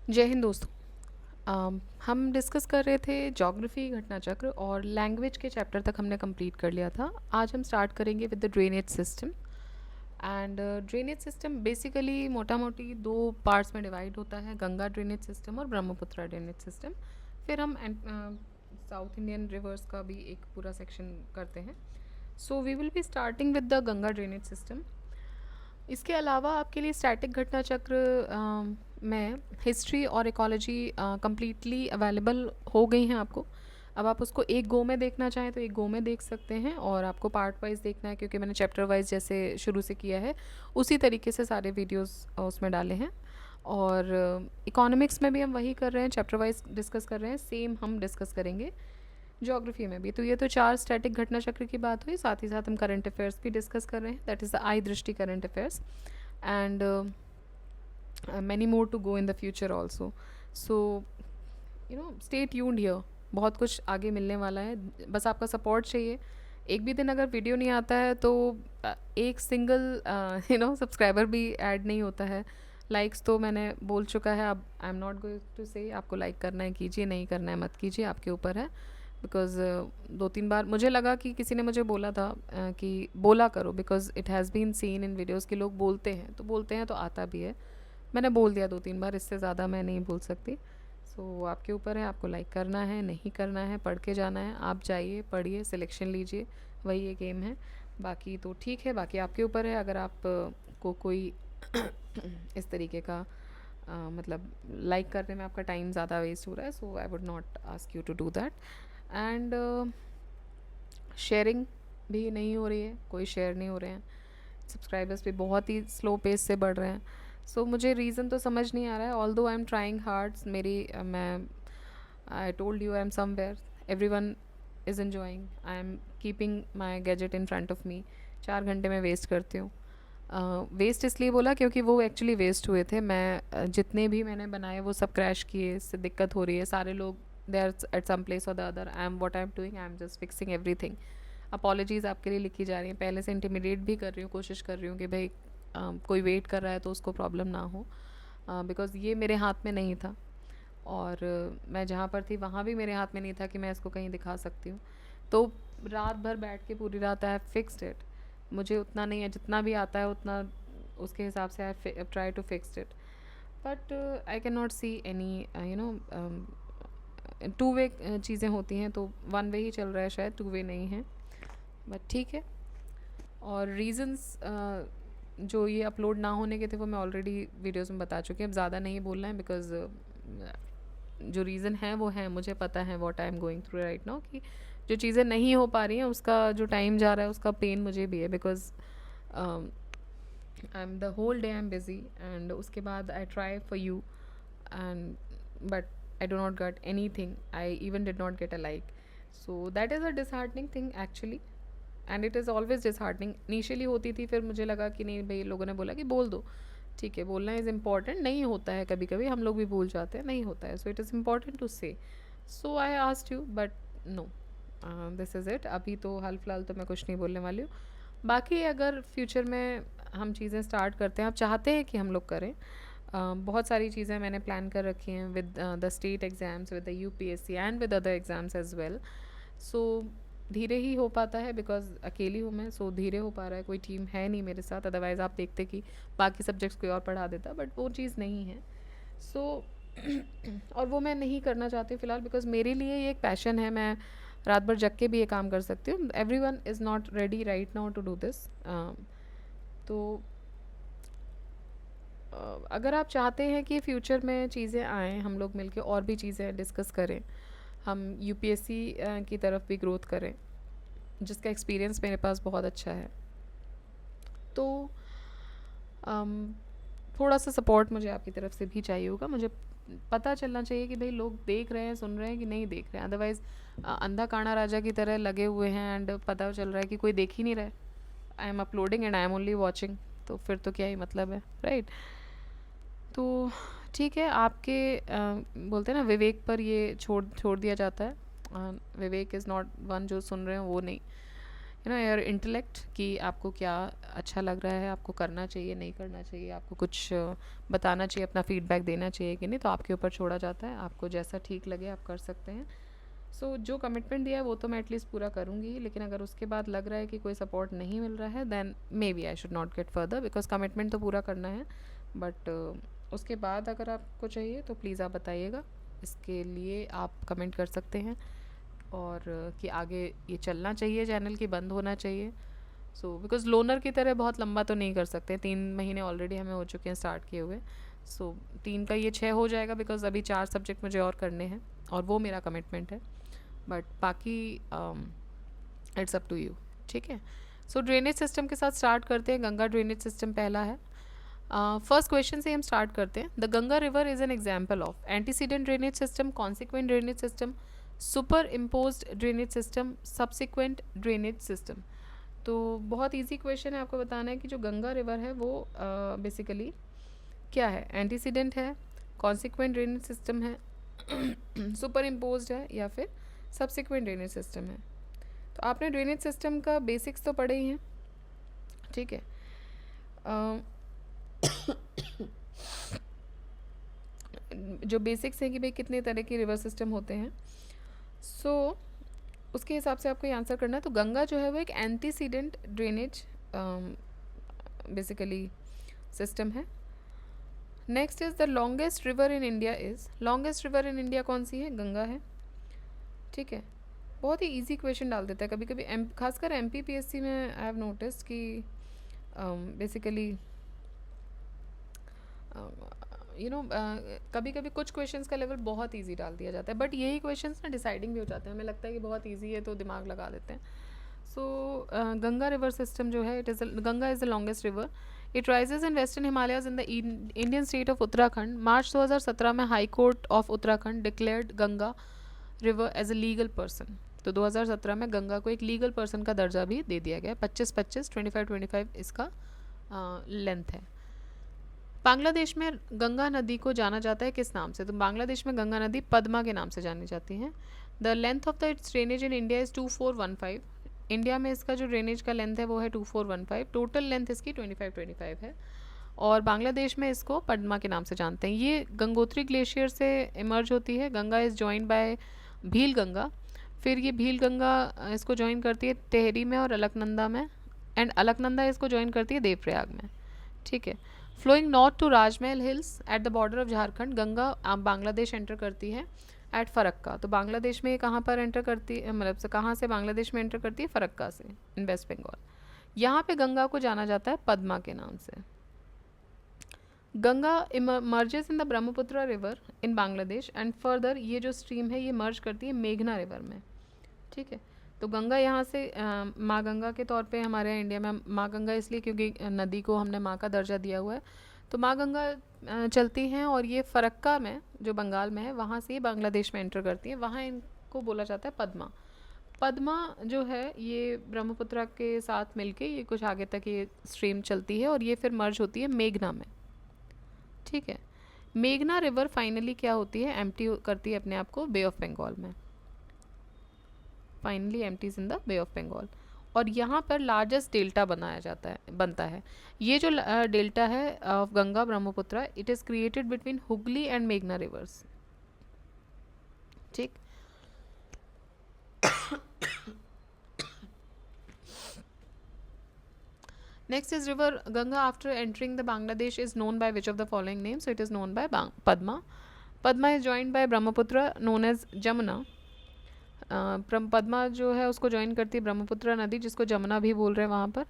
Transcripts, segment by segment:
जय हिंद दोस्तों। हम डिस्कस कर रहे थे ज्योग्राफी घटना चक्र और लैंग्वेज के चैप्टर तक हमने कंप्लीट कर लिया था। आज हम स्टार्ट करेंगे with the drainage system. And drainage system basically मोटा मोटी दो पार्ट्स में डिवाइड होता है, गंगा ड्रेनेज सिस्टम और ब्रह्मपुत्रा ड्रेनेज सिस्टम। फिर हम साउथ इंडियन रिवर्स का भी एक पूरा सेक्शन करते हैं। So we will be starting with the Ganga drainage system. इसके अलावा आपके लिए स्टैटिक घटना चक्र में हिस्ट्री और इकोलॉजी कम्प्लीटली अवेलेबल हो गई हैं आपको। अब आप उसको एक गो में देखना चाहें तो एक गो में देख सकते हैं, और आपको पार्ट वाइज देखना है क्योंकि मैंने चैप्टर वाइज जैसे शुरू से किया है उसी तरीके से सारे वीडियोस उसमें डाले हैं। और इकोनॉमिक्स में भी हम वही कर रहे हैं, चैप्टर वाइज डिस्कस कर रहे हैं, सेम हम डिस्कस करेंगे ज्योग्राफी में भी। तो ये तो चार स्टैटिक घटना चक्र की बात हुई, साथ ही साथ हम करंट अफेयर्स भी डिस्कस कर रहे हैं, that is the I Drishti current affairs. And many more to go in the future also. So stay tuned here, बहुत कुछ आगे मिलने वाला है, बस आपका सपोर्ट चाहिए। एक भी दिन अगर वीडियो नहीं आता है तो एक सिंगल सब्सक्राइबर भी ऐड नहीं होता है। लाइक्स तो मैंने बोल चुका है, अब I am not going to say आपको लाइक करना है कीजिए, नहीं करना है मत कीजिए, आपके ऊपर है। बिकॉज दो तीन बार मुझे लगा कि किसी ने मुझे बोला था कि बोला करो, because it has been seen in videos कि लोग बोलते हैं तो आता भी है। मैंने बोल दिया दो तीन बार, इससे ज़्यादा मैं नहीं बोल सकती। सो आपके ऊपर है, आपको लाइक करना है नहीं करना है, पढ़ के जाना है, आप जाइए पढ़िए सिलेक्शन लीजिए, वही ये गेम है। बाकी तो ठीक है, बाकी आपके ऊपर है। अगर आप को कोई इस तरीके का मतलब लाइक करने में आपका टाइम ज़्यादा वेस्ट हो रहा है, so I would not ask you to do that. And sharing भी नहीं हो रही है, कोई शेयर नहीं हो रहे हैं, सब्सक्राइबर्स भी बहुत ही स्लो पेस से बढ़ रहे हैं। सो मुझे रीज़न तो समझ नहीं आ रहा है, ऑल दो आई एम ट्राइंग हार्ड। मैं I told you I am somewhere, everyone is enjoying, I am keeping my gadget in front of me. 4 घंटे में वेस्ट करती हूँ। वेस्ट इसलिए बोला क्योंकि वो एक्चुअली वेस्ट हुए थे। मैं जितने भी मैंने बनाए वो सब क्रैश किए, इससे दिक्कत हो रही है। सारे लोग they are at some place और the other, I am what I am doing, I am just fixing everything. Apologies आपके लिए लिखी जा रही हैं, पहले से इंटिमिडेट भी कर रही हूँ, कोशिश कर रही हूँ कि भाई कोई वेट कर रहा है तो उसको प्रॉब्लम ना हो, बिकॉज़ ये मेरे हाथ में नहीं था। और मैं जहाँ पर थी वहाँ भी मेरे हाथ में नहीं था कि मैं इसको कहीं दिखा सकती हूँ। तो रात भर बैठ के पूरी रात आई हैव फिक्स्ड इट। मुझे उतना नहीं है, जितना भी आता है उतना उसके हिसाब से I try to fixed it. But I can not see any to way चीज़ें होती हैं, तो वन वे ही चल रहा है, शायद टू वे नहीं है, बट ठीक है। और रीजंस जो ये अपलोड ना होने के थे वो मैं ऑलरेडी वीडियोस में बता चुकी हूँ, अब ज़्यादा नहीं बोलना है, बिकॉज जो रीज़न है वो है, मुझे पता है what I am going through right now, कि जो चीज़ें नहीं हो पा रही हैं उसका जो टाइम जा रहा है उसका पेन मुझे भी है, because I am the whole day I am busy, and उसके बाद I try for you and but I do not get anything. I even did not get a like. So that is a disheartening thing actually. And it is always disheartening. Initially होती थी, फिर मुझे लगा कि नहीं भाई, लोगों ने बोला कि बोल दो, ठीक है बोलना इज़ इम्पॉर्टेंट, नहीं होता है कभी कभी, हम लोग भी भूल जाते हैं, नहीं होता है, so it is important to say. So I asked you but no, this is it. अभी तो हाल फिलहाल तो मैं कुछ नहीं बोलने वाली हूँ। बाकी अगर फ्यूचर में हम चीज़ें स्टार्ट करते हैं, आप चाहते हैं कि हम लोग करें, बहुत सारी चीज़ें मैंने प्लान कर रखी हैं with the state exams, with the UPSC and with other exams as well. So धीरे ही हो पाता है, बिकॉज अकेली हूँ मैं, सो धीरे हो पा रहा है, कोई टीम है नहीं मेरे साथ, अदरवाइज़ आप देखते कि बाकी सब्जेक्ट्स कोई और पढ़ा देता, बट वो चीज़ नहीं है। सो और वो मैं नहीं करना चाहती फ़िलहाल, बिकॉज मेरे लिए ये एक पैशन है, मैं रात भर जग के भी ये काम कर सकती हूँ। Everyone is not ready right now to do this. तो अगर आप चाहते हैं कि फ्यूचर में चीज़ें आएँ, हम लोग मिलके और भी चीज़ें डिस्कस करें, हम यूपीएससी की तरफ भी ग्रोथ करें, जिसका एक्सपीरियंस मेरे पास बहुत अच्छा है, तो थोड़ा सा सपोर्ट मुझे आपकी तरफ से भी चाहिए होगा। मुझे पता चलना चाहिए कि भाई लोग देख रहे हैं, सुन रहे हैं कि नहीं देख रहे हैं, अदरवाइज़ अंधा काना राजा की तरह लगे हुए हैं एंड पता चल रहा है कि कोई देख ही नहीं रहा है। I am uploading and I am only watching, तो फिर तो क्या ही मतलब है, राइट? तो ठीक है, आपके बोलते हैं ना विवेक पर ये छोड़ छोड़ दिया जाता है। विवेक इज़ नॉट वन जो सुन रहे हैं वो नहीं, योर इंटेलेक्ट कि आपको क्या अच्छा लग रहा है, आपको करना चाहिए नहीं करना चाहिए, आपको कुछ बताना चाहिए, अपना फीडबैक देना चाहिए कि नहीं, तो आपके ऊपर छोड़ा जाता है, आपको जैसा ठीक लगे आप कर सकते हैं। सो जो कमिटमेंट दिया है वो तो मैं एटलीस्ट पूरा करूँगी, लेकिन अगर उसके बाद लग रहा है कि कोई सपोर्ट नहीं मिल रहा है then maybe I should not get further, because commitment तो पूरा करना है। बट उसके बाद अगर आपको चाहिए तो प्लीज़ आप बताइएगा, इसके लिए आप कमेंट कर सकते हैं। और कि आगे ये चलना चाहिए चैनल की बंद होना चाहिए। सो बिकॉज लोनर की तरह बहुत लंबा तो नहीं कर सकते, 3 महीने ऑलरेडी हमें हो चुके हैं स्टार्ट किए हुए। सो 3 का ये 6 हो जाएगा, बिकॉज अभी 4 सब्जेक्ट मुझे और करने हैं और वो मेरा कमिटमेंट है। बट बाकी इट्स अप टू यू, ठीक है। सो ड्रेनेज सिस्टम के साथ स्टार्ट करते हैं। गंगा ड्रेनेज सिस्टम पहला है। फर्स्ट क्वेश्चन से हम स्टार्ट करते हैं। The Ganga river is an example of antecedent drainage system, consequent drainage system, super impose drainage system, subsequent drainage system. तो बहुत इजी क्वेश्चन है, आपको बताना है कि जो गंगा रिवर है वो बेसिकली क्या है, एंटीसीडेंट है, कॉन्सिक्वेंट ड्रेनेज सिस्टम है, सुपर इम्पोज है, या फिर सब्सिक्वेंट ड्रेनेज सिस्टम है। तो आपने ड्रेनेज सिस्टम का बेसिक्स तो पढ़े ही हैं, ठीक है। जो बेसिक्स हैं कि भाई कितने तरह के रिवर सिस्टम होते हैं, सो उसके हिसाब से आपको ये आंसर करना है। तो गंगा जो है वो एक एंटीसीडेंट ड्रेनेज बेसिकली सिस्टम है। Next is the longest river in India is, longest river in India कौन सी है, गंगा है, ठीक है। बहुत ही इजी क्वेश्चन डाल देता है कभी कभी खासकर MPPSC में। आई हैव नोटिस कि बेसिकली कभी कभी कुछ क्वेश्चंस का लेवल बहुत इजी डाल दिया जाता है, बट यही क्वेश्चंस ना डिसाइडिंग भी हो जाते हैं। हमें लगता है कि बहुत इजी है तो दिमाग लगा देते हैं। सो गंगा रिवर सिस्टम जो है, Ganga is the longest river. It rises in western Himalayas in the Indian state of Uttarakhand. March 2017 में high court of Uttarakhand declared Ganga river as a legal person. तो 2017 में गंगा को एक लीगल पर्सन का दर्जा भी दे दिया गया। 25-25 25-25 इसका लेंथ है। बांग्लादेश में गंगा नदी को जाना जाता है किस नाम से, तो बांग्लादेश में गंगा नदी पद्मा के नाम से जानी जाती है। The length of the it's drainage in India is 2415। India में इसका जो ड्रेनेज का लेंथ है वो है 2415। टोटल लेंथ इसकी 2525 है। और बांग्लादेश में इसको पद्मा के नाम से जानते हैं। ये गंगोत्री ग्लेशियर से इमर्ज होती है। Ganga is joined by Bhil Ganga. फिर ये भील गंगा इसको ज्वाइन करती है टेहरी में और अलकनंदा में, एंड अलकनंदा इसको ज्वाइन करती है देवप्रयाग में, ठीक है। Flowing north to Rajmahal hills at the border of Jharkhand, Ganga Bangladesh enter करती है एट फरक्का। तो बांग्लादेश में कहाँ पर एंटर करती है, मतलब से कहाँ से बांग्लादेश में एंटर करती है, फरक्का से, इन वेस्ट बंगाल। यहाँ पे गंगा को जाना जाता है पद्मा के नाम से। Ganga merges in the Brahmaputra river in Bangladesh and further ये जो स्ट्रीम है ये मर्ज करती है मेघना रिवर में, ठीक है। तो गंगा यहाँ से माँ गंगा के तौर पे हमारे यहाँ इंडिया में माँ गंगा इसलिए क्योंकि नदी को हमने माँ का दर्जा दिया हुआ है। तो माँ गंगा चलती हैं और ये फरक्का में जो बंगाल में है वहाँ से ये बांग्लादेश में एंटर करती है। वहाँ इनको बोला जाता है पद्मा। पद्मा जो है ये ब्रह्मपुत्र के साथ मिलके ये कुछ आगे तक ये स्ट्रीम चलती है और ये फिर मर्ज होती है मेघना में, ठीक है। मेघना रिवर फाइनली क्या होती है, एम्प्टी करती है अपने आप को बे ऑफ बंगाल में। Finally empties in the bay of Bengal. और यहाँ पर लार्जेस्ट डेल्टा बनता है। ये जो डेल्टा है of Ganga Brahmaputra, it is created between Hooghly and मेघना रिवर्स, ठीक। Next is river Ganga after entering the Bangladesh is known by which of the following names? So it is known by Padma. Padma is joined by Brahmaputra known as Jamuna. Padma जो है उसको join करती है ब्रह्मपुत्र नदी जिसको जमुना भी बोल रहे हैं वहाँ पर।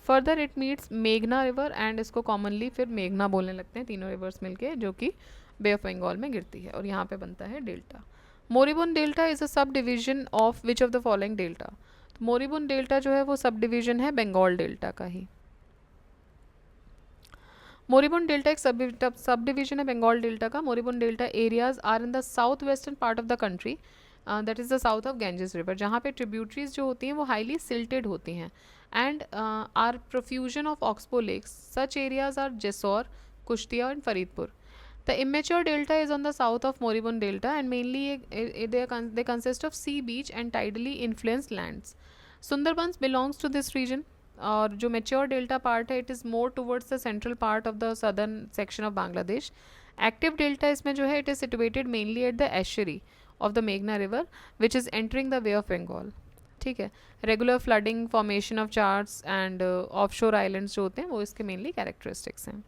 फर्दर इट मीट्स मेघना रिवर एंड इसको कॉमनली फिर मेघना बोलने लगते हैं तीनों रिवर्स मिलके, जो कि बे ऑफ बंगाल में गिरती है और यहाँ पे बनता है delta. Moribund delta is a subdivision of which of the following delta. तो मोरिबुन डेल्टा जो है वो सब डिवीजन है बंगाल डेल्टा का ही। मोरिबुन डेल्टा एक सब डिवीजन है बंगाल डेल्टा का। Moribund delta areas are in the south western part of the country, that is the south of Ganges river, जहाँ पे ट्रिब्यूटरीज जो होती हैं वो हाईली सिल्टेड होती हैं and are profusion of oxbow lakes. Such areas are Jessore, Kushtia and Faridpur. The immature delta is on the south of moribund delta and mainly they consist of sea beach and tidally influenced lands. Sundarbans belongs to this region, और जो mature delta part है it is more towards the central part of the southern section of Bangladesh. Active delta इसमें जो है it is situated mainly at the estuary of the मेघना river which is entering the bay of Bengal. ठीक है. Regular flooding, formation of charts and offshore islands जो होते हैं वो इसके मेनली कैरेक्टरिस्टिक्स हैं.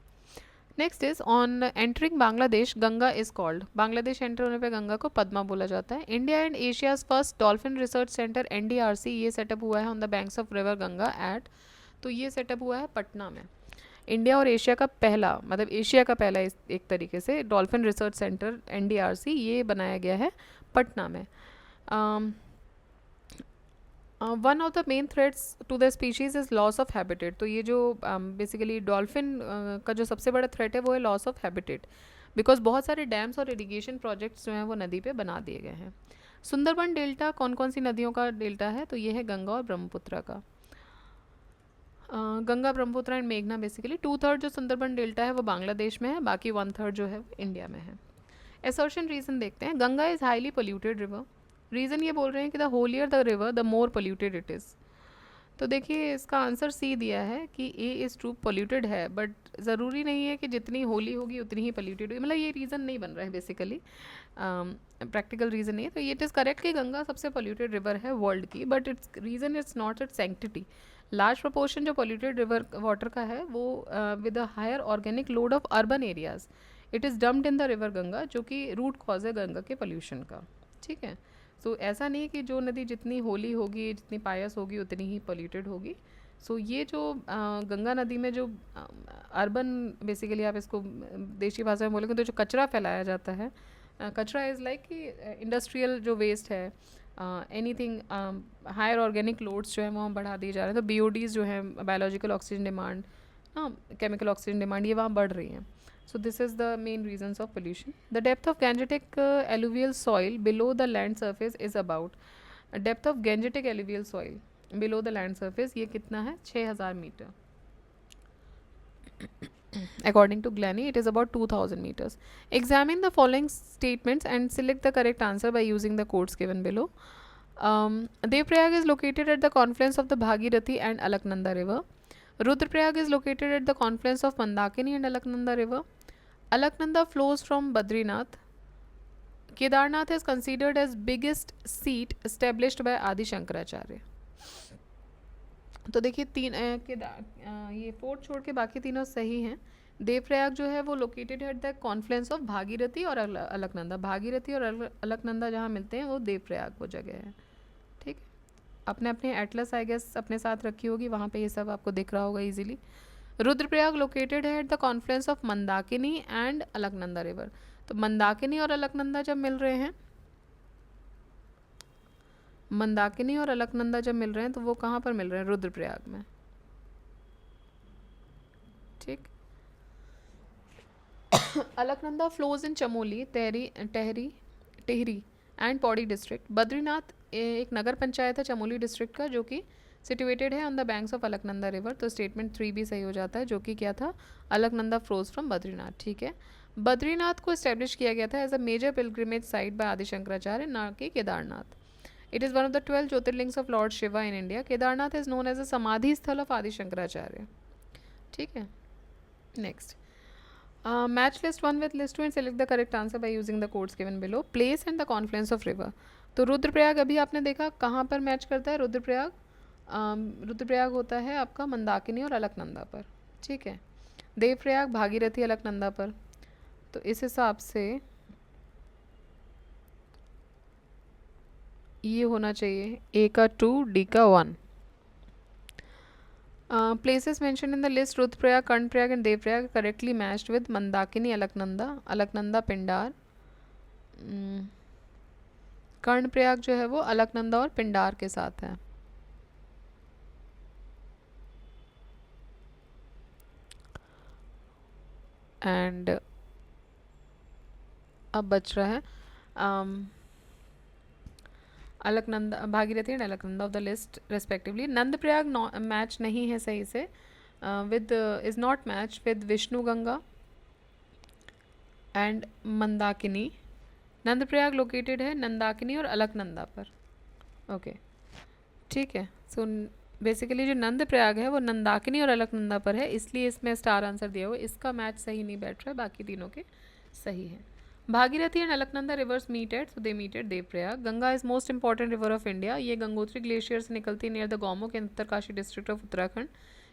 Next is on entering Bangladesh Ganga is called. Bangladesh enter होने पे गंगा को पद्मा बोला जाता है. India and Asia's first dolphin research centre NDRC ये सेटअप हुआ है on the banks of river Ganga eight, तो ये सेटअप हुआ है पटना में. इंडिया और एशिया का पहला, मतलब एशिया का पहला एक तरीके से डॉल्फिन रिसर्च सेंटर एनडीआरसी ये बनाया गया है पटना में. One of the main threats to the species is loss of habitat. तो ये जो बेसिकली डॉल्फिन का जो सबसे बड़ा थ्रेट है वो है लॉस ऑफ हैबिटेट, बिकॉज बहुत सारे डैम्स और इरिगेशन प्रोजेक्ट्स जो हैं वो नदी पे बना दिए गए हैं. सुंदरबन डेल्टा कौन कौन सी नदियों का डेल्टा है, तो ये है गंगा और ब्रह्मपुत्र का. गंगा, ब्रह्मपुत्र एंड मेघना बेसिकली 2/3 जो सुंदरबन डेल्टा है वो बांग्लादेश में है, बाकी 1/3 जो है वो इंडिया में है. असर्शन रीजन देखते हैं. Ganga is highly polluted river. Reason ये बोल रहे हैं कि the holier the river the more polluted it is. तो देखिए इसका आंसर सी दिया है कि ए इज़ ट्रू, पोल्यूटेड है, बट ज़रूरी नहीं है कि जितनी होली होगी उतनी ही पोल्यूटेड होगी. मतलब ये रीज़न नहीं बन रहा है बेसिकली, प्रैक्टिकल रीज़न नहीं है. तो ये इट इज़ करेक्ट कि गंगा सबसे पोल्यूटेड रिवर है वर्ल्ड की, but it's reason it's not its sanctity. Large proportion जो पोल्यूटेड रिवर वाटर का है वो with a higher organic load of urban areas it is dumped in the river Ganga, जो कि रूट कॉज है गंगा के पोल्यूशन का. ठीक है. सो ऐसा नहीं कि जो नदी जितनी होली होगी, जितनी पायस होगी उतनी ही पोल्यूटेड होगी. सो ये जो गंगा नदी में जो अर्बन, बेसिकली आप इसको देशी भाषा में बोलेंगे तो जो कचरा फैलाया जाता है, कचरा इज़ लाइक कि इंडस्ट्रियल जो वेस्ट है, एनीथिंग हायर ऑर्गेनिक लोड्स जो है वो बढ़ा दिए जा रहे हैं. तो बीओडीज़ जो है biological oxygen demand, chemical oxygen demand, ये वहाँ बढ़ रही हैं. So this is the main reasons of pollution. The depth of Gangetic alluvial soil below the land surface is about, depth of Gangetic alluvial soil below the land surface ये कितना है, 6000 metre. According to Glennie, it is about 2000 meters. Examine the following statements and select the correct answer by using the codes given below. Devprayag is located at the confluence of the Bhagirathi and Alaknanda river. Rudraprayag is located at the confluence of Mandakini and Alaknanda river. Alaknanda flows from Badrinath. Kedarnath is considered as biggest seat established by Adi Shankaracharya. तो देखिए तीन ये fourth छोड़ के बाकी तीनों सही हैं. देवप्रयाग जो है वो located at the confluence of Bhagirathi और अलकनंदा. भागीरथी और अलकनंदा जहाँ मिलते हैं वो देवप्रयाग वो जगह है. ठीक है. अपने अपने एटलस आई गेस अपने साथ रखी होगी, वहाँ पे ये सब आपको दिख रहा होगा इजीली. रुद्रप्रयाग लोकेटेड है at the confluence of Mandakini and Alaknanda river. तो मंदाकिनी और अलकनंदा जब मिल रहे हैं, मंदाकिनी और अलकनंदा जब मिल रहे हैं तो वो कहाँ पर मिल रहे हैं, रुद्रप्रयाग में. ठीक. Alaknanda flows in Chamoli, Tehri and Pauri district. Badrinath एक नगर पंचायत है चमोली डिस्ट्रिक्ट का, जो कि सिटुएटेड है on the banks of Alaknanda river. तो स्टेटमेंट 3 भी सही हो जाता है, जो कि क्या था, अलकनंदा फ्लोज फ्रॉम बद्रीनाथ. ठीक है. बद्रीनाथ को इस्टेब्लिश किया गया था as a major pilgrimage site by Adi Shankaracharya, ना कि Kedarnath. It is one of the 12 jyotirlingas of lord Shiva in India. Kedarnath is known as a samadhi sthal of Adi Shankaracharya. ठीक है. Next, match list 1 with list 2 and select the correct answer by using the codes given below. Place and the confluence of river. तो रुद्रप्रयाग अभी आपने देखा कहाँ पर match करता है. रुद्रप्रयाग रुद्रप्रयाग होता है आपका मंदाकिनी और अलकनंदा पर. ठीक है. देवप्रयाग भागीरथी अलकनंदा पर. तो इस हिसाब से ये होना चाहिए ए का 2, डी का 1. Places mentioned in the list Rudraprayag, Karnaprayag and Devprayag correctly matched with Mandakini, Alaknanda, Alaknanda Pindar. Karnaprayag जो है वो अलकनंदा और पिंडार के साथ है. एंड अब बच रहा है Alaknanda, Bhagirathi and Alaknanda of the list respectively. Nandprayag match नहीं है सही से, with is not match with Vishnu Ganga and Mandakini. Nandprayag located है नंदाकिनी और अलकनंदा पर. ओके. ठीक है। सो बेसिकली जो नंद प्रयाग है वो नंदाकिनी और अलकनंदा पर है, इसलिए इसमें स्टार आंसर दिया हुआ है। इसका मैच सही नहीं बैठ रहा है, बाकी तीनों के सही है। Bhagirathi and Alaknanda rivers meet at, so they meet at Devprayag. Ganga is most important river of India, ये गंगोत्री ग्लेशियर से निकलती है near the Gaumukh in Uttarkashi district of Uttarakhand.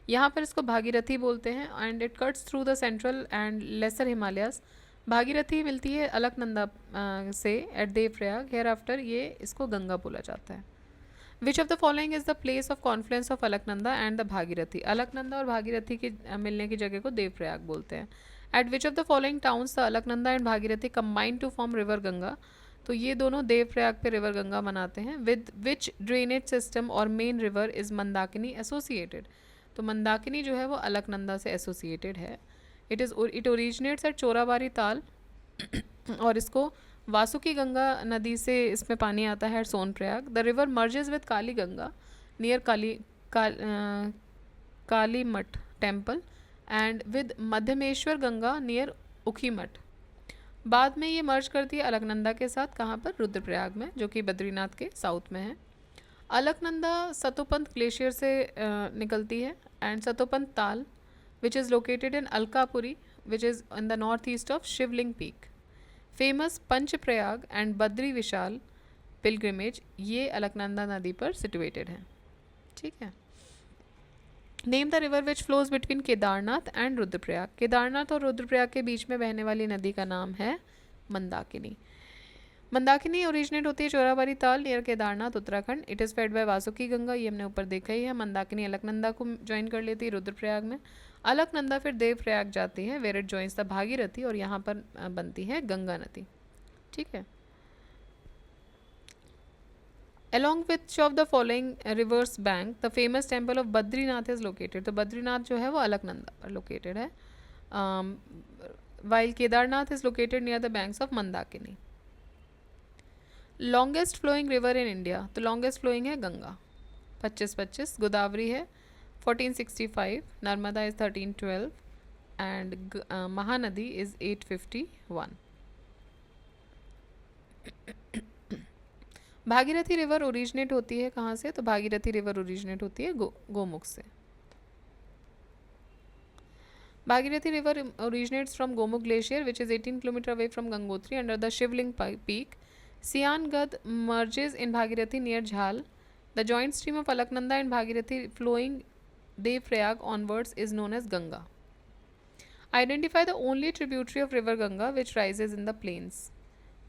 यहाँ पर इसको भागीरथी बोलते हैं and it cuts through the central and lesser Himalayas. Bhagirathi मिलती है अलकनंदा से एट देवप्रयाग, हेयर आफ्टर ये इसको गंगा बोला जाता है। विच of the following is the place of Confluence of Alaknanda and the Bhagirathi, Alaknanda और भागीरथी की मिलने की जगह को देवप्रयाग बोलते हैं। At which of the following towns the Alaknanda and Bhagirathi combine to form river Ganga, तो ये दोनों देवप्रयाग पे रिवर गंगा बनाते हैं। विद विच ड्रेनेज सिस्टम और main river is Mandakini associated, तो मंदाकिनी जो है वो अलकनंदा से एसोसिएटेड है। इट ओरिजिनेट्स एट चोराबारी ताल और इसको वासुकी गंगा नदी से इसमें पानी आता है Sonprayag. The river merges with Kali Ganga near Kalimath temple and with Madhyameshwar Ganga near Ukhimath. बाद में ये मर्ज करती है अलकनंदा के साथ, कहाँ पर, रुद्रप्रयाग में, जो कि बद्रीनाथ के साउथ में है। अलकनंदा सतोपंथ ग्लेशियर से निकलती है एंड सतोपंथ ताल which is located in Alkapuri which is in the north east of Shivling peak. Famous Panchprayag and Badri Vishal pilgrimage ये अलकनंदा नदी पर सिचुएटेड है। ठीक है। Name the river which flows between Kedarnath and Rudraprayag, Kedarnath और रुद्रप्रयाग के बीच में बहने वाली नदी का नाम है मंदाकिनी। मंदाकिनी ओरिजिनेट होती है चोराबारी ताल near Kedarnath Uttarakhand. It is fed by Vasuki Ganga, ये हमने ऊपर देखा ही है। मंदाकिनी अलकनंदा को ज्वाइन कर लेती है रुद्रप्रयाग में। अलकनंदा फिर देवप्रयाग जाती है where it joins the Bhagirathi और यहाँ पर बनती है गंगा नदी। ठीक है। Along which of the following rivers bank the famous temple of Badrinath is located, तो बद्रीनाथ जो है वो अलकनंदा पर लोकेटेड है, while Kedarnath is located near the banks of Mandakini. Longest flowing river in India, तो लॉन्गेस्ट फ्लोइंग है गंगा 2525, गोदावरी है 1465, Narmada is 1312 and Mahanadi is 851। Bhagirathi river originate होती है कहाँ से, तो भागीरथी रिवर ओरिजिनेट होती है गोमुख से। Bhagirathi river originates from Gomukh Glacier which is 18 km away from Gangotri under the Shivling Peak. Sian Gad merges in Bhagirathi near Jhal. The joint stream of Alaknanda and Bhagirathi flowing Dev-Prayag onwards is known as Ganga. Identify the only tributary of river Ganga which rises in the plains.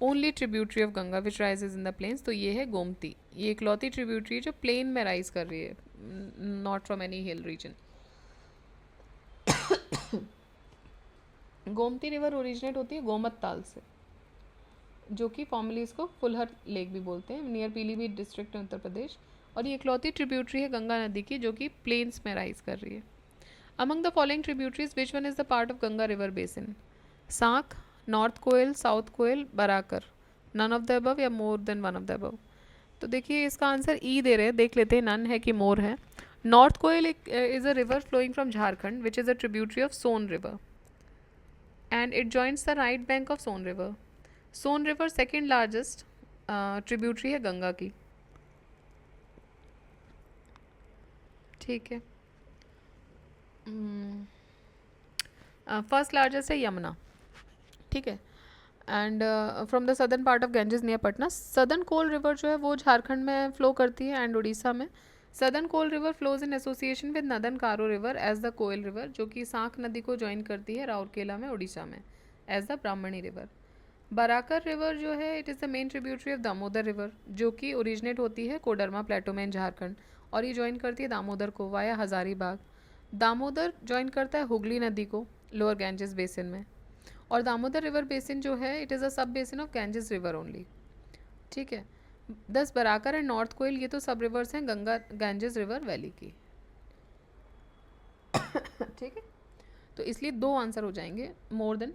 Only tributary of Ganga which rises in the plains, तो ये है गोमती, ये इकलौती tributary है जो plane में rise कर रही है, not from any hill region. Gomti river originate होती है गोमत ताल से, जो कि फॉर्मली इसको फुलहर लेक भी बोलते हैं, नियर पीलीभीत डिस्ट्रिक्ट उत्तर प्रदेश। और ये इकलौती ट्रिब्यूटरी है गंगा नदी की जो कि प्लेन्स में राइज कर रही है। Among the following tributaries which one is the part of Ganga river basin? Sankh, north Koel, south Koel, Barakar, none of the above या more than one of the above? तो देखिए इसका आंसर ई दे रहे हैं, देख लेते हैं नन है कि मोर है। North Koel is a river flowing from Jharkhand which is a tributary of Son river and it joins the right bank of Son River. Son River second largest tributary है गंगा की। ठीक है। फर्स्ट लार्जेस्ट है यमुना। ठीक है। And from the southern part of Ganges near Patna. Southern Koel river जो है वो झारखंड में फ्लो करती है एंड उड़ीसा में। Southern Koel river flows in association with northern Karo river as the Koel river, जो कि सांक नदी को ज्वाइन करती है राउरकेला में उड़ीसा में as the Brahmani river. Barakar river जो है it is the main tributary of Damodar river, जो कि ओरिजिनेट होती है कोडरमा प्लेटो में इन झारखंड और ये ज्वाइन करती है दामोदर को वाया हजारीबाग। दामोदर ज्वाइन करता है हुगली नदी को लोअर गैंजेस बेसिन में, और दामोदर रिवर बेसिन जो है इट इज़ अ सब basin of Ganges river only. ठीक है। 10 बराकर एंड नॉर्थ कोयल ये तो सब रिवर्स हैं गंगा गैंजेस रिवर वैली की। ठीक है। तो इसलिए 2 आंसर हो जाएंगे, more than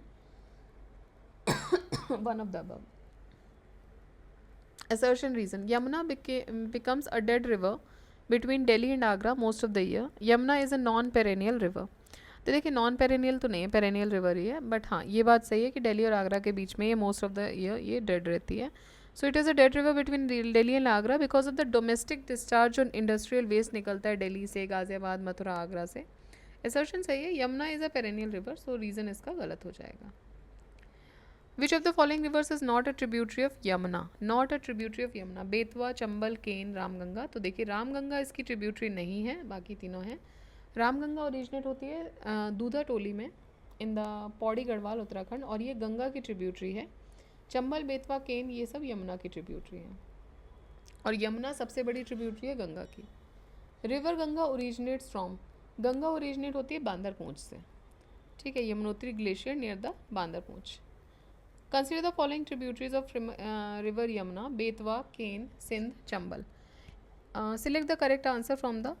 one of the above. Assertion reason, Yamuna becomes a dead river between Delhi and Agra most of the year. Yamuna is a non perennial river. तो देखिए नॉन पेरेनियल तो नहीं है, पेरेनियल रिवर ही है, बट हाँ ये बात सही है कि दिल्ली और आगरा के बीच में ये मोस्ट ऑफ द ईयर ये डेड रहती है। So it is a dead river between Delhi and Agra because of the domestic discharge जो इंडस्ट्रियल वेस्ट निकलता है दिल्ली से, गाज़ियाबाद, मथुरा, आगरा से. असर्शन सही है. Yamuna is a perennial river, so reason इसका गलत हो जाएगा. Which of the following rivers is not a tributary of Yamuna? Not a tributary of Yamuna. Betwa, Chambal, Ken, Ramganga. तो देखिए रामगंगा इसकी ट्रिब्यूटरी नहीं है, बाकी तीनों हैं. रामगंगा ओरिजिनेट होती है दूधा टोली में इन द पौड़ी गढ़वाल उत्तराखंड, और ये गंगा की ट्रिब्यूटरी है. चंबल, बेतवा, केन ये सब यमुना की ट्रिब्यूटरी हैं, और यमुना सबसे बड़ी ट्रिब्यूटरी है गंगा की. River Ganga originates from. Ganga originate होती है बांदरपूंछ से. ठीक है, Yamunotri glacier near the Bandarpunch. Consider the following tributaries of river Yamuna. Betwa, Ken, Sindh, Chambal. Select the correct answer from the.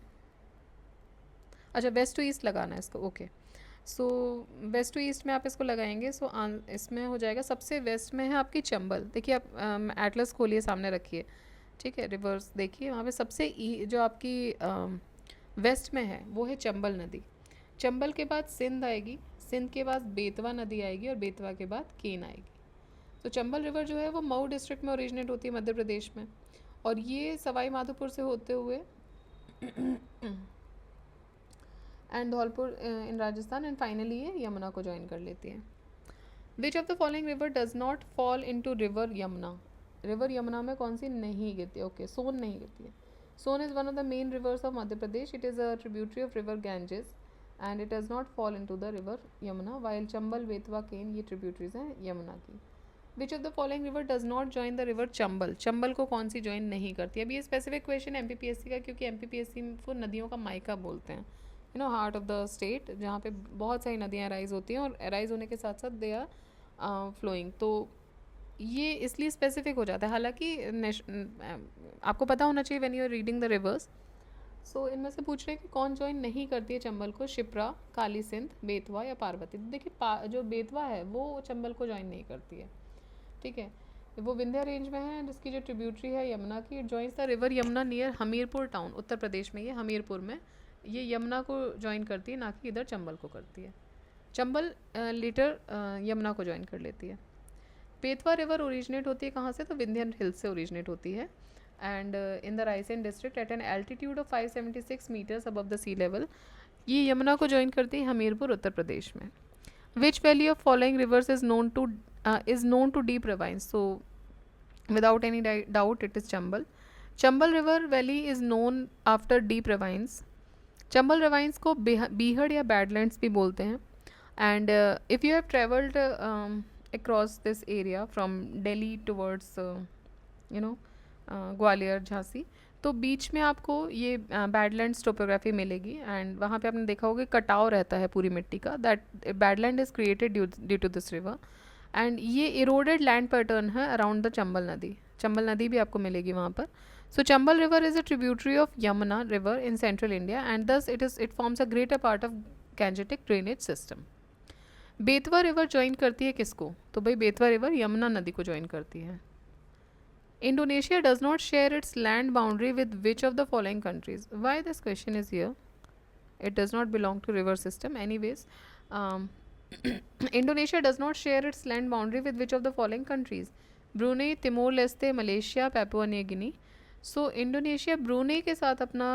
अच्छा, वेस्ट टू ईस्ट लगाना है इसको. Okay, so west to east में आप इसको लगाएंगे. सो इसमें हो जाएगा सबसे वेस्ट में है आपकी चंबल. देखिए आप एटलस खोलिए, सामने रखिए. ठीक है, रिवर्स देखिए, वहाँ पे सबसे जो आपकी वेस्ट में है वो है चंबल नदी. चंबल के बाद सिंध आएगी, सिंध के बाद बेतवा नदी आएगी, और बेतवा के बाद केन आएगी. तो चंबल रिवर जो है वो मऊ डिस्ट्रिक्ट में ओरिजिनेट होती है, मध्य प्रदेश में, और ये सवाई माधोपुर से होते हुए and Dholpur in Rajasthan, and finally ये यमुना को ज्वाइन कर लेती है. विच of the following river does not fall into river Yamuna? River Yamuna में कौन सी नहीं गिरती? ओके, सोन नहीं गिरती है. Son is one of the main rivers of Madhya Pradesh. It is a tributary of river Ganges and it does not fall into the river Yamuna, while Chambal, Betwa, Ken ये tributaries हैं यमुना की. Which of the following river does not join the river Chambal? Chambal को कौन C join नहीं करती? अब ये specific question MPPSC का, क्योंकि एमपीपीएससी को नदियों का मायका बोलते हैं, you know, heart of the state, जहाँ पे बहुत सारी नदियाँ अराइज होती हैं, और अराइज होने के साथ साथ दे आर फ्लोइंग. तो ये इसलिए स्पेसिफिक हो जाता है. हालांकि आपको पता होना चाहिए when you are reading the rivers. So इनमें से पूछ रहे हैं कि कौन ज्वाइन नहीं करती है चंबल को? शिप्रा, काली सिंध, बेतवा या पार्वती. देखिए जो बेतवा है वो चंबल को ज्वाइन नहीं करती है. ठीक है, वो विंध्या रेंज में है, जिसकी जो ट्रिब्यूटरी है यमुना की. It joins the river Yamuna near Hamirpur town, Uttar Pradesh में. ये हमीरपुर में ये यमुना को ज्वाइन करती है, ना कि इधर चंबल को करती है. चंबल लेटर यमुना को ज्वाइन कर लेती है. बेतवा रिवर ओरिजिनेट होती है कहाँ से? तो विंध्यन हिल्स से ओरिजिनेट होती है, and in the Raisen district at an altitude of 576 metres above the sea level. ये यमुना को ज्वाइन करती है हमीरपुर, उत्तर प्रदेश में. विच valley of following rivers is known to deep ravines? So without any doubt it is Chambal. Chambal river valley is known after deep ravines. Chambal ravines को बीहड़ या badlands भी बोलते हैं. And if you have travelled across this area from Delhi towards you know Gwalior, Jhansi, तो बीच में आपको ये badlands topography मिलेगी. एंड वहाँ पे आपने देखा होगा कटाव रहता है पूरी मिट्टी का. That badland is created due to this river, and ये इरोडेड लैंड पैटर्न है अराउंड द चंबल नदी. चंबल नदी भी आपको मिलेगी वहाँ पर. So Chambal river is a tributary of Yamuna river in central India, and thus it forms a greater part of Gangetic drainage system. Betwa river join करती है किसको? तो भाई बेतवा रिवर यमुना नदी को ज्वाइन करती है. Indonesia does not share its land boundary with which of the following countries? Why this question is here? It does not belong to river system. Anyways, Indonesia does not share its land boundary with which of the following countries? Brunei, Timor Leste, Malaysia, Papua New Guinea. So Indonesia Brunei के साथ अपना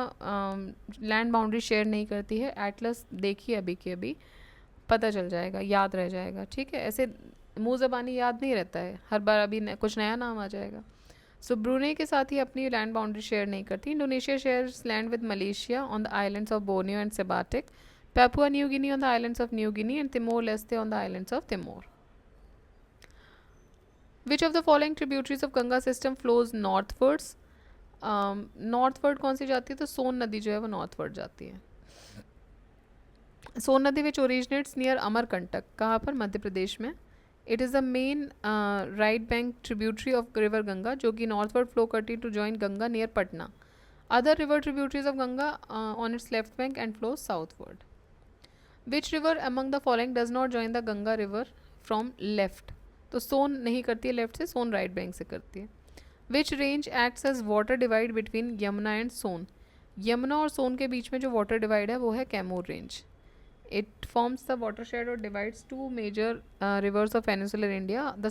land boundary share नहीं करती है. Atlas देखिए अभी के अभी, पता चल जाएगा, याद रह जाएगा. ठीक है, ऐसे मुँह ज़बानी याद नहीं रहता है, हर बार अभी कुछ नया नाम आ जाएगा. सो ब्रूनेई के साथ ही अपनी लैंड बाउंड्री शेयर नहीं करती. Indonesia shares land with Malaysia on the islands of Borneo and Sebatik, Papua New Guinea on the islands of New Guinea, and Timor Leste on the islands of Timor. Which of the following tributaries of Ganga system flows northwards? Northward कौन सी जाती है? तो सोन नदी जो है वो northward जाती है. सोन नदी विच ओरिजिनेट्स नियर अमरकंटक, कहाँ पर? मध्य प्रदेश में. It is the main right bank tributary of river Ganga, जो कि नॉर्थवर्ड फ्लो करती to join Ganga near Patna. Other river tributaries of Ganga on its left bank and flow southward. Which river among the following does not join the Ganga river from left? तो सोन नहीं करती है left से, सोन right bank से करती है. Which range acts as water divide between Yamuna and Son? Yamuna और सोन के बीच में जो वाटर डिवाइड है वो है Kaimur range. It forms the watershed और divides two major rivers of peninsular India, the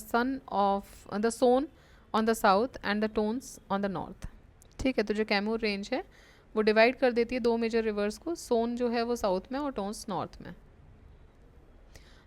Son on the south and the Tons on the north. ठीक है, तो जो कैमूर रेंज है वो डिवाइड कर देती है दो मेजर रिवर्स को, सोन जो है वो साउथ में और टोन्स नॉर्थ में।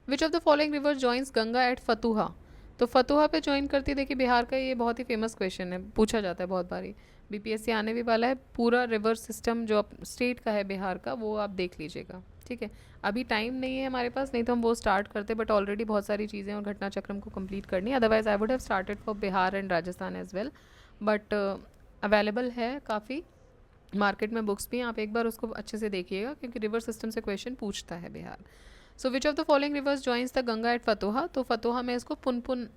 Which of the following river joins Ganga at Fatuha? तो फतुहा पे ज्वाइन करती है, देखिए बिहार का ये बहुत ही फेमस क्वेश्चन है, पूछा जाता है बहुत बारी, बीपीएससी आने भी वाला है। पूरा रिवर सिस्टम जो स्टेट का है बिहार का वो आप देख लीजिएगा। ठीक है, अभी टाइम नहीं है हमारे पास, नहीं तो हम वो स्टार्ट करते, बट ऑलरेडी बहुत सारी चीज़ें और घटना चक्रम को कंप्लीट करनी है। Otherwise I would have started for Bihar and Rajasthan as well, but available है काफ़ी मार्केट में बुक्स भी, आप एक बार उसको अच्छे से देखिएगा क्योंकि रिवर सिस्टम से क्वेश्चन पूछता है Bihar. So which of the following rivers joins the Ganga at Fatuha? तो फतुहा में इसको पुनपुन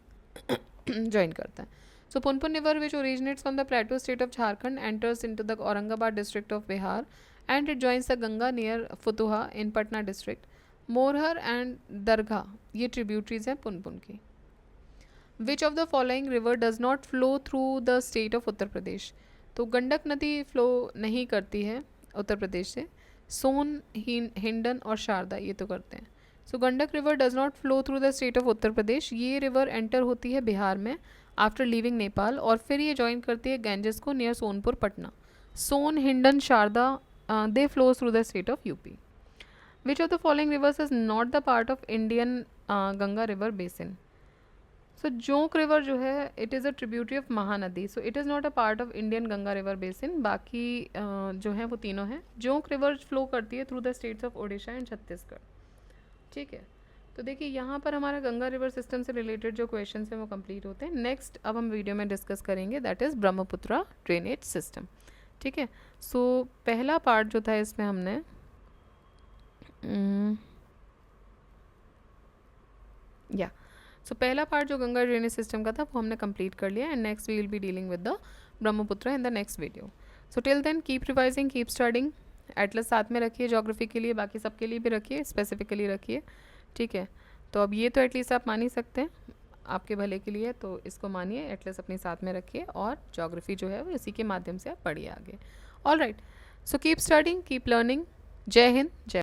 ज्वाइन करता है। So Punpun river which originates from the plateau state of Jharkhand enters into the Aurangabad district of Bihar and it joins the Ganga near Fatuha in Patna district. Morhar and Dargah ये tributaries हैं पुनपुन की। Which of the following river does not flow through the state of Uttar प्रदेश? तो गंडक नदी flow नहीं करती है उत्तर प्रदेश से, सोन, हिंडन और शारदा ये तो करते हैं। So Gandak river does not flow through the state of Uttar Pradesh, ये रिवर एंटर होती है बिहार में आफ्टर लीविंग नेपाल और फिर ये ज्वाइन करती है गैंजेस को near Sonpur Patna. Son, Hindon, Sharda they flows through the state of UP. Which of the following rivers is not the part of Indian Ganga river basin? So Jonk river जो है it is a tributary of Mahanadi, so it is not a part of Indian Ganga river basin. बाकी जो है वो तीनों हैं। जोंक river flow करती है through the states of Odisha and Chhattisgarh. ठीक है, तो देखिए यहाँ पर हमारा गंगा रिवर सिस्टम से रिलेटेड जो क्वेश्चन हैं वो कंप्लीट होते हैं। नेक्स्ट अब हम वीडियो में डिस्कस करेंगे that is Brahmaputra drainage system. ठीक है, सो पहला पार्ट जो था इसमें हमने पहला पार्ट जो गंगा ड्रेनेज सिस्टम का था वो हमने कंप्लीट कर लिया and next we will be dealing with the Brahmaputra in the next video. So till then keep revising, keep studying. Atlas साथ में रखिए ज्योग्राफी के लिए, बाकी सबके लिए भी रखिए, स्पेसिफिकली रखिए। ठीक है, तो अब ये तो एटलीस्ट आप मान ही सकते हैं आपके भले के लिए, तो इसको मानिए, एटलस अपने साथ में रखिए और ज्योग्राफी जो है वो इसी के माध्यम से आप पढ़िए आगे। All right, so keep studying, keep learning. जय हिंद, जय